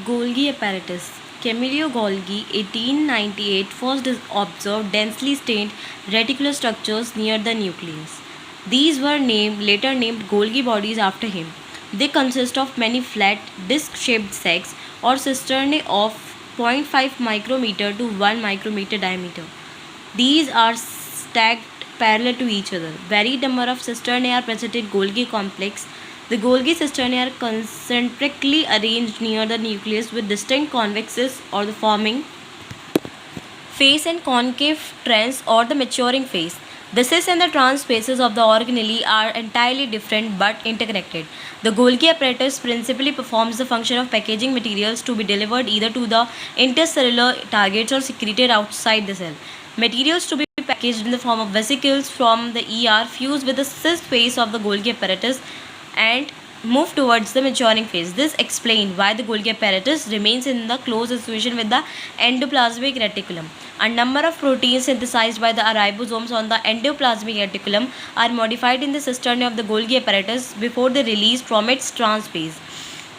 Golgi apparatus. Camillo Golgi, 1898, first observed densely stained reticular structures near the nucleus. These were later named Golgi bodies after him. They consist of many flat, disc-shaped sacs or cisternae of 0.5 micrometer to 1 micrometer diameter. These are stacked parallel to each other. Varied number of cisternae are present in Golgi complex. The Golgi cisternae are concentrically arranged near the nucleus with distinct convexes or the forming face and concave trans or the maturing phase. The cis and the trans phases of the organelle are entirely different but interconnected. The Golgi apparatus principally performs the function of packaging materials to be delivered either to the intercellular targets or secreted outside the cell. Materials to be packaged in the form of vesicles from the ER fuse with the cis phase of the Golgi apparatus and move towards the maturing phase. This explains why the Golgi apparatus remains in the close association with the endoplasmic reticulum. A number of proteins synthesized by the ribosomes on the endoplasmic reticulum are modified in the cisternae of the Golgi apparatus before they release from its trans phase.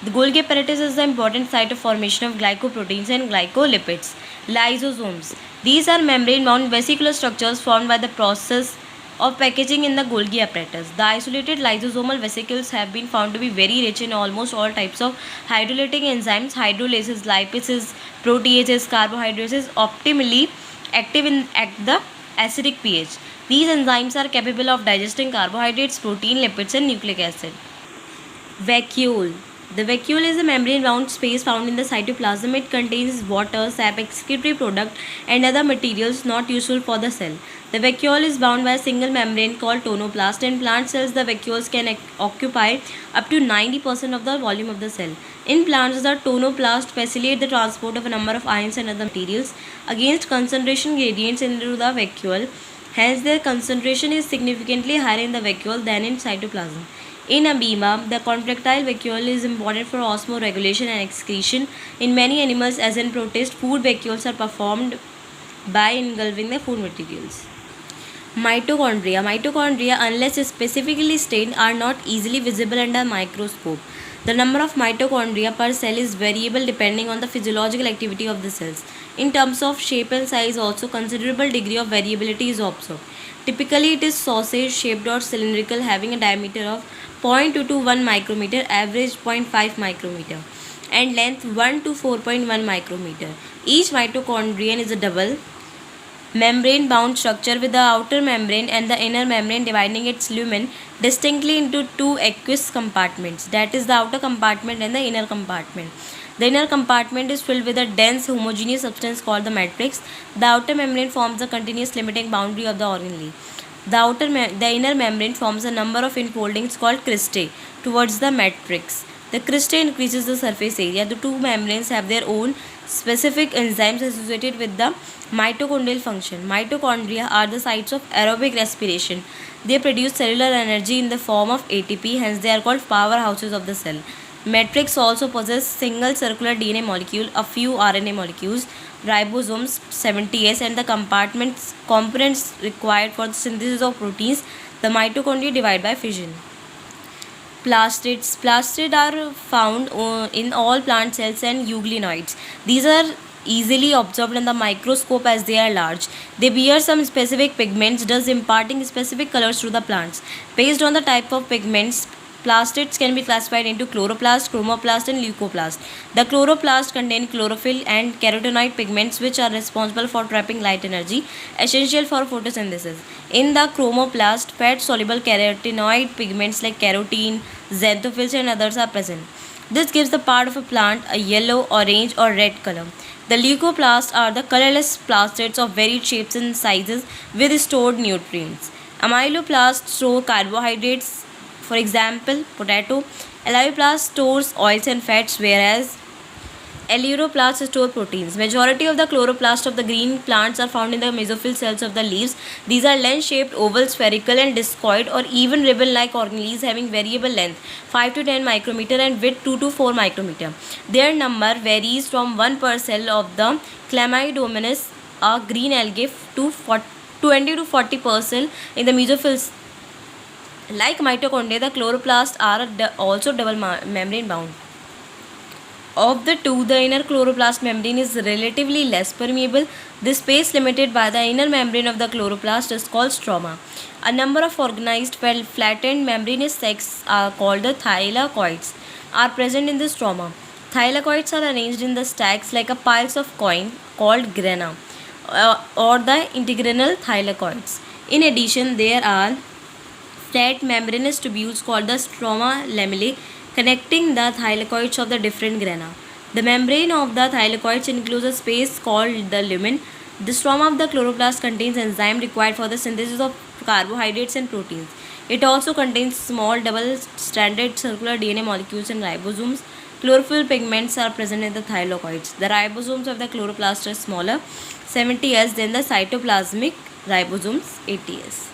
The Golgi apparatus is the important site of formation of glycoproteins and glycolipids. Lysosomes. These are membrane-bound vesicular structures formed by the process of packaging in the Golgi apparatus. The isolated lysosomal vesicles have been found to be very rich in almost all types of hydrolytic enzymes, hydrolases, lipases, proteases, carbohydrates, optimally active at the acidic pH. These enzymes are capable of digesting carbohydrates, protein, lipids, and nucleic acid. Vacuole. The vacuole is a membrane-bound space found in the cytoplasm. It contains water, sap, excretory product, and other materials not useful for the cell. The vacuole is bound by a single membrane called tonoplast. In plant cells, the vacuoles can occupy up to 90% of the volume of the cell. In plants, the tonoplast facilitates the transport of a number of ions and other materials against concentration gradients into the vacuole. Hence, their concentration is significantly higher in the vacuole than in cytoplasm. In amoeba, the contractile vacuole is important for osmoregulation and excretion. In many animals, as in protists, food vacuoles are performed by engulfing the food materials. Mitochondria. Mitochondria, unless specifically stained, are not easily visible under a microscope. The number of mitochondria per cell is variable depending on the physiological activity of the cells. In terms of shape and size, also considerable degree of variability is observed. Typically, it is sausage-shaped or cylindrical, having a diameter of 0.2 to 1 micrometer, average 0.5 micrometer, and length 1 to 4.1 micrometer. Each mitochondrion is a double membrane-bound structure with the outer membrane and the inner membrane dividing its lumen distinctly into two aqueous compartments, that is the outer compartment and the inner compartment. The inner compartment is filled with a dense homogeneous substance called the matrix. The outer membrane forms the continuous limiting boundary of the organelle. The inner membrane forms a number of enfoldings called cristae towards the matrix. The cristae increases the surface area. The two membranes have their own specific enzymes associated with the mitochondrial function. Mitochondria are the sites of aerobic respiration. They produce cellular energy in the form of ATP, hence they are called powerhouses of the cell. Matrix also possesses single circular DNA molecule, a few RNA molecules, ribosomes, 70S, and the components required for the synthesis of proteins. The mitochondria divide by fission. Plastids. Plastids are found in all plant cells and euglenoids. These are easily observed in the microscope as they are large. They bear some specific pigments, thus imparting specific colors to the plants. Based on the type of pigments, plastids can be classified into chloroplast, chromoplast, and leucoplast. The chloroplast contain chlorophyll and carotenoid pigments which are responsible for trapping light energy, essential for photosynthesis. In the chromoplast, fat-soluble carotenoid pigments like carotene, xanthophylls, and others are present. This gives the part of a plant a yellow, orange, or red color. The leucoplasts are the colorless plastids of varied shapes and sizes with stored nutrients. Amyloplasts store carbohydrates, for example, potato. Alloplast stores oils and fats, whereas Aleuroplasts store proteins. Majority of the chloroplasts of the green plants are found in the mesophyll cells of the leaves. These are lens-shaped, oval, spherical, and discoid or even ribbon-like organelles having variable length 5 to 10 micrometer and width 2 to 4 micrometer. Their number varies from 1 per cell of the Chlamydomonas, a green algae, to 20 to 40 per cell in the mesophylls. Like mitochondria, the chloroplasts are also double membrane bound. Of the two, the inner chloroplast membrane is relatively less permeable. The space limited by the inner membrane of the chloroplast is called stroma. A number of organized, well flattened membranous sacs called the thylakoids are present in the stroma. Thylakoids are arranged in the stacks like a piles of coin called grana or the integral thylakoids. In addition, there are flat membranous tubules called the stroma lamellae connecting the thylakoids of the different grana. The membrane of the thylakoids includes a space called the lumen. The stroma of the chloroplast contains enzyme required for the synthesis of carbohydrates and proteins. It also contains small double-stranded circular DNA molecules and ribosomes. Chlorophyll pigments are present in the thylakoids. The ribosomes of the chloroplast are smaller, 70s, than the cytoplasmic ribosomes, 80s.